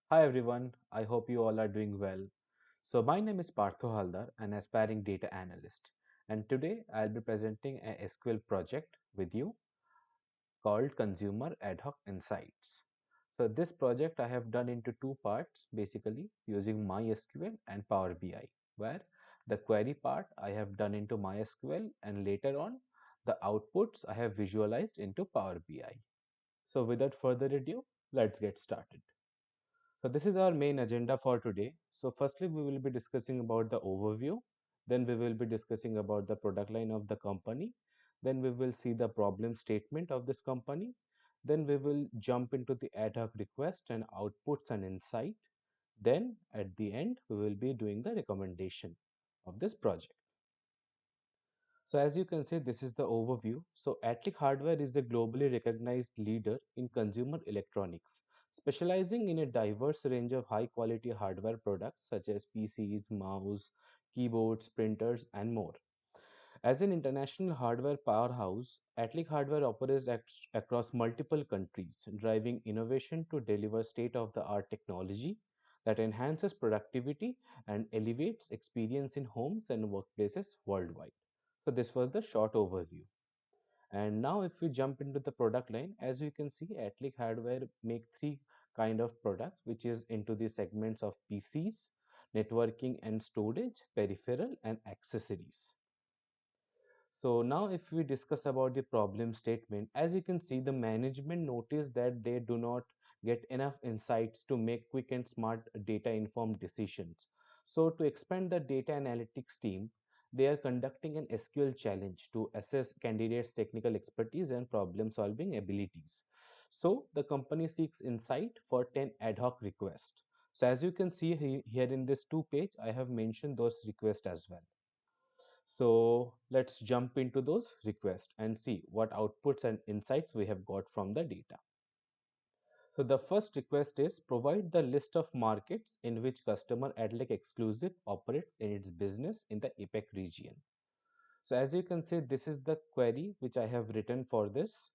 Hi everyone, I hope you all are doing well. So my name is Partha Halder, an aspiring data analyst, and today I'll be presenting a SQL project with you called Consumer Ad Hoc Insights. So this project I have done into two parts, basically using MySQL and Power BI, where the query part I have done into MySQL and later on the outputs I have visualized into Power BI. So without further ado, let's get started. So this is our main agenda for today. So firstly, we will be discussing about the overview. Then we will be discussing about the product line of the company. Then we will see the problem statement of this company. Then we will jump into the ad hoc request and outputs and insight. Then at the end, we will be doing the recommendation of this project. So as you can see, this is the overview. So AtliQ Hardware is the globally recognized leader in consumer electronics, specializing in a diverse range of high quality hardware products such as PCs, mouse, keyboards, printers, and more. As an international hardware powerhouse, AtliQ Hardware operates across multiple countries, driving innovation to deliver state-of-the-art technology that enhances productivity and elevates experience in homes and workplaces worldwide. So this was the short overview. And now if we jump into the product line, as you can see, AtliQ Hardware make three kind of products, which is into the segments of PCs, networking and storage, peripheral and accessories. So now if we discuss about the problem statement, as you can see, the management noticed that they do not get enough insights to make quick and smart data informed decisions. So to expand the data analytics team, they are conducting an SQL challenge to assess candidates' technical expertise and problem solving abilities. So the company seeks insight for 10 ad hoc requests. So as you can see here in this two page, I have mentioned those requests as well. So let's jump into those requests and see what outputs and insights we have got from the data. So the first request is provide the list of markets in which customer AdLink exclusive operates in its business in the APEC region. So as you can see, this is the query which I have written for this.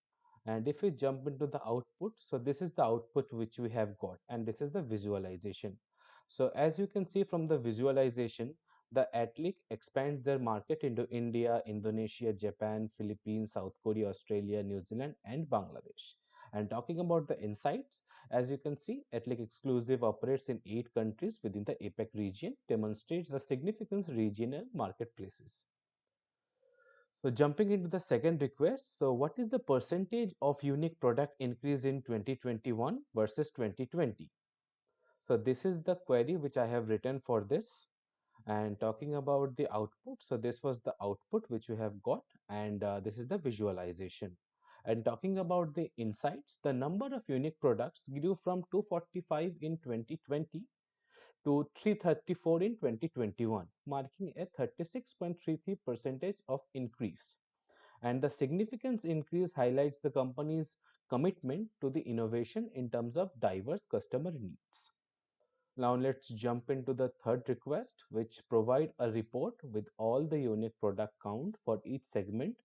And if we jump into the output, so this is the output which we have got, and this is the visualization. So as you can see from the visualization, the AtliQ expands their market into India, Indonesia, Japan, Philippines, South Korea, Australia, New Zealand, and Bangladesh. And talking about the insights, as you can see, AtliQ exclusive operates in 8 countries within the APEC region, demonstrates the significance regional marketplaces. So jumping into the second request, so what is the percentage of unique product increase in 2021 versus 2020? So this is the query which I have written for this. And talking about the output, so this was the output which we have got, and this is the visualization. And talking about the insights, the number of unique products grew from 245 in 2020 to 334 in 2021, marking a 36.33 percentage of increase. And the significance increase highlights the company's commitment to the innovation in terms of diverse customer needs. Now let's jump into the third request, which provide a report with all the unique product count for each segment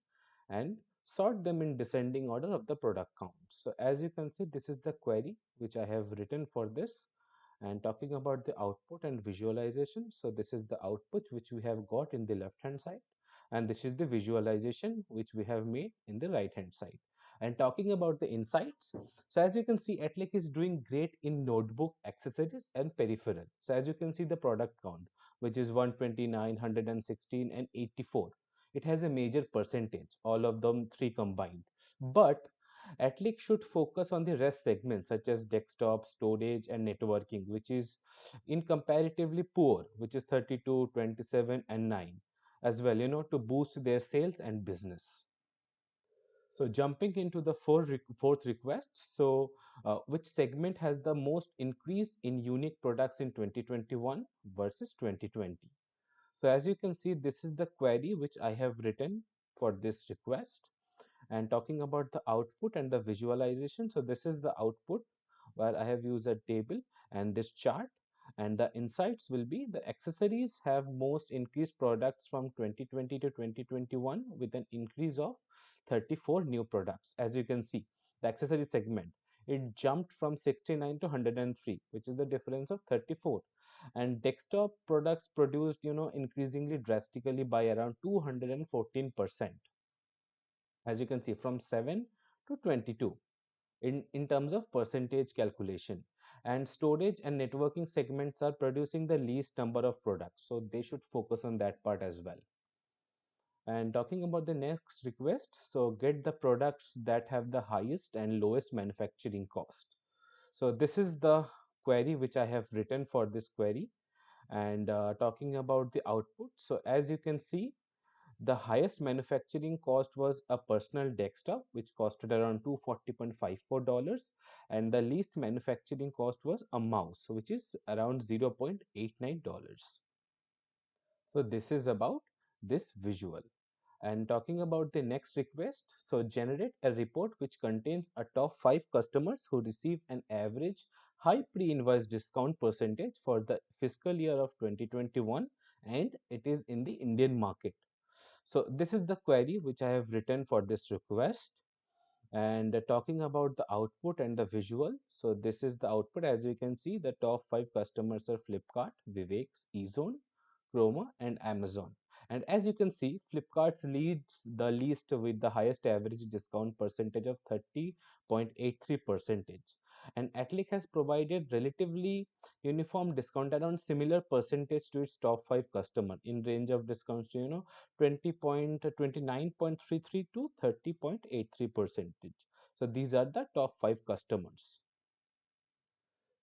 and sort them in descending order of the product count. So as you can see, this is the query which I have written for this, and talking about the output and visualization. So this is the output which we have got in the left hand side, and this is the visualization which we have made in the right hand side. And talking about the insights, so as you can see, AtliQ is doing great in notebook accessories and peripheral. So as you can see, the product count, which is 129, 116, and 84. It has a major percentage, all of them three combined. But AtliQ should focus on the rest segments such as desktop, storage, and networking, which is in comparatively poor, which is 32, 27, and 9 as well, to boost their sales and business. So jumping into the fourth request, so which segment has the most increase in unique products in 2021 versus 2020? So as you can see, this is the query which I have written for this request. And talking about the output and the visualization, so this is the output where I have used a table and this chart, and the insights will be the accessories have most increased products from 2020 to 2021 with an increase of 34 new products. As you can see, the accessory segment, it jumped from 69 to 103, which is the difference of 34. And desktop products produced, increasingly drastically by around 214%, as you can see, from 7 to 22 in terms of percentage calculation. And storage and networking segments are producing the least number of products, so they should focus on that part as well. And talking about the next request, so get the products that have the highest and lowest manufacturing cost. So this is the query which I have written for this query. And talking about the output, so as you can see, the highest manufacturing cost was a personal desktop, which costed around $240.54, and the least manufacturing cost was a mouse, which is around $0.89. So this is about this visual. And talking about the next request, so generate a report which contains a top 5 customers who receive an average high pre-invoice discount percentage for the fiscal year of 2021, and it is in the Indian market. So this is the query which I have written for this request. And talking about the output and the visual, so this is the output. As you can see, the top 5 customers are Flipkart, Vivex, Ezone, Chroma, and Amazon. And as you can see, Flipkart's leads the least with the highest average discount percentage of 30.83 percentage. And AtliQ has provided relatively uniform discount around similar percentage to its top 5 customer in range of discounts to 29.33 to 30.83 percentage. So these are the top 5 customers.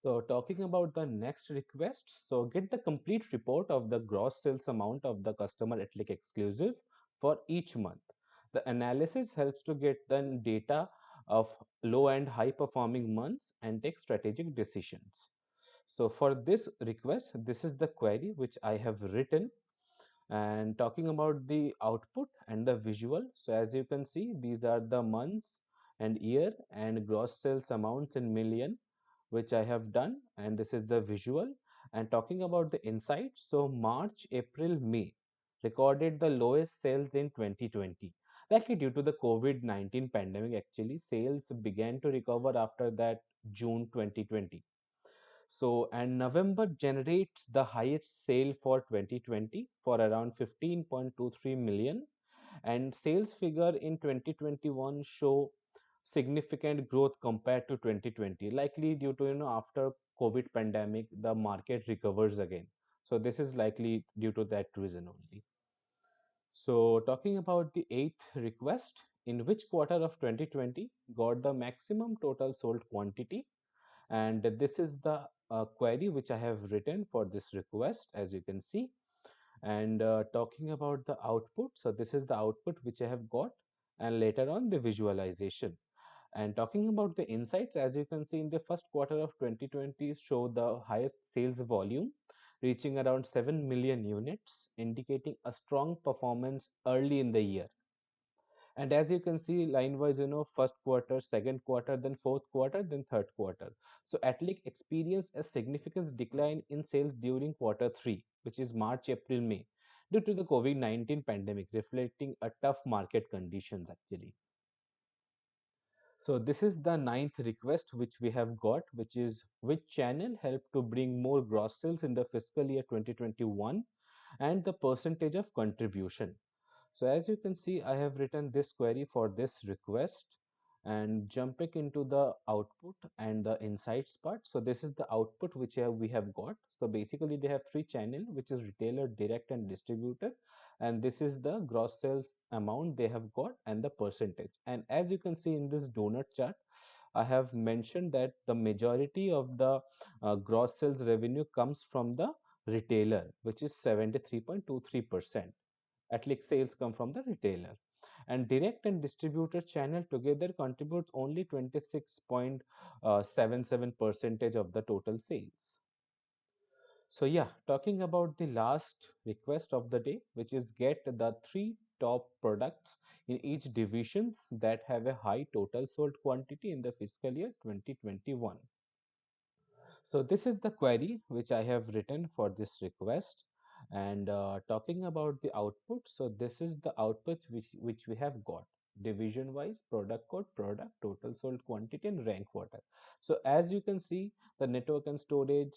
So talking about the next request, so get the complete report of the gross sales amount of the customer AtliQ exclusive for each month. The analysis helps to get the data of low and high performing months and take strategic decisions. So for this request, this is the query which I have written. And talking about the output and the visual, so as you can see, these are the months and year and gross sales amounts in million which I have done, and this is the visual. And talking about the insights, so March, April, May recorded the lowest sales in 2020, likely due to the COVID-19 pandemic. Actually, sales began to recover after that June 2020. So, and November generates the highest sale for 2020 for around 15.23 million, and sales figure in 2021 show significant growth compared to 2020, likely due to after COVID pandemic the market recovers again. So this is likely due to that reason only. So talking about the eighth request, in which quarter of 2020 got the maximum total sold quantity, and this is the query which I have written for this request, as you can see. And talking about the output, so this is the output which I have got, and later on the visualization. And talking about the insights, as you can see, in the first quarter of 2020 show the highest sales volume reaching around 7 million units, indicating a strong performance early in the year. And as you can see, line wise, first quarter, second quarter, then fourth quarter, then third quarter. So AtliQ experienced a significant decline in sales during quarter three, which is March, April, May, due to the COVID-19 pandemic, reflecting a tough market conditions actually. So this is the ninth request which we have got, which is which channel helped to bring more gross sales in the fiscal year 2021 and the percentage of contribution. So as you can see, I have written this query for this request, and jumping into the output and the insights part. So this is the output which we have got. So basically they have three channel, which is retailer, direct and distributor. And this is the gross sales amount they have got and the percentage. And as you can see in this donut chart, I have mentioned that the majority of the gross sales revenue comes from the retailer, which is 73.23%. AtliQ sales come from the retailer, and direct and distributor channel together contributes only 26.77 percentage of the total sales. So yeah, talking about the last request of the day, which is get the three top products in each divisions that have a high total sold quantity in the fiscal year 2021. So this is the query which I have written for this request. And talking about the output, so this is the output which we have got. division wise, product code, product, total sold quantity, and rank order. So as you can see, the network and storage,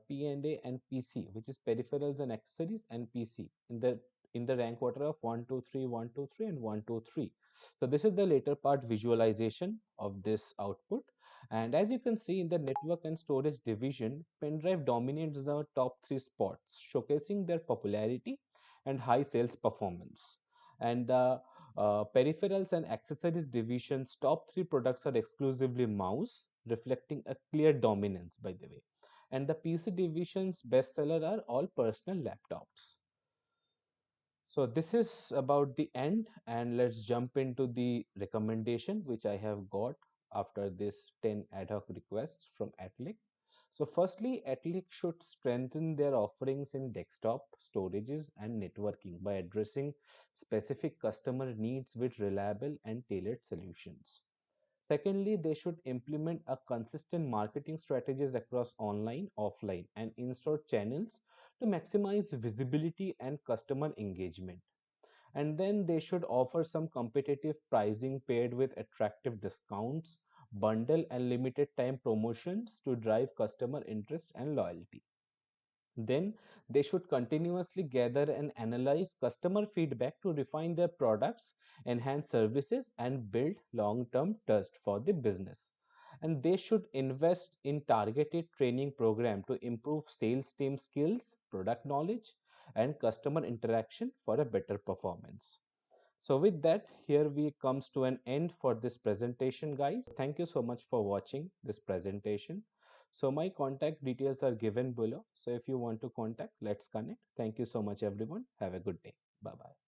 P&A and PC, which is peripherals and accessories, and PC in the rank order of 1 2 3 1 2 3 and 1 2 3. So this is the later part visualization of this output. And as you can see in the network and storage division, pen drive dominates the top three spots, showcasing their popularity and high sales performance. And the peripherals and accessories division's top three products are exclusively mouse, reflecting a clear dominance, by the way. And the PC division's bestseller are all personal laptops. So this is about the end, and let's jump into the recommendation which I have got after this 10 ad hoc requests from AtliQ. So firstly, AtliQ should strengthen their offerings in desktop, storages and networking by addressing specific customer needs with reliable and tailored solutions. Secondly, they should implement a consistent marketing strategies across online, offline, and in-store channels to maximize visibility and customer engagement. And then they should offer some competitive pricing paired with attractive discounts, bundle and limited time promotions to drive customer interest and loyalty. Then they should continuously gather and analyze customer feedback to refine their products, enhance services, and build long term trust for the business. And they should invest in targeted training program to improve sales team skills, product knowledge, and customer interaction for a better performance. So with that, here we comes to an end for this presentation, guys. Thank you so much for watching this presentation. So my contact details are given below. So if you want to contact, let's connect. Thank you so much, everyone. Have a good day. Bye bye.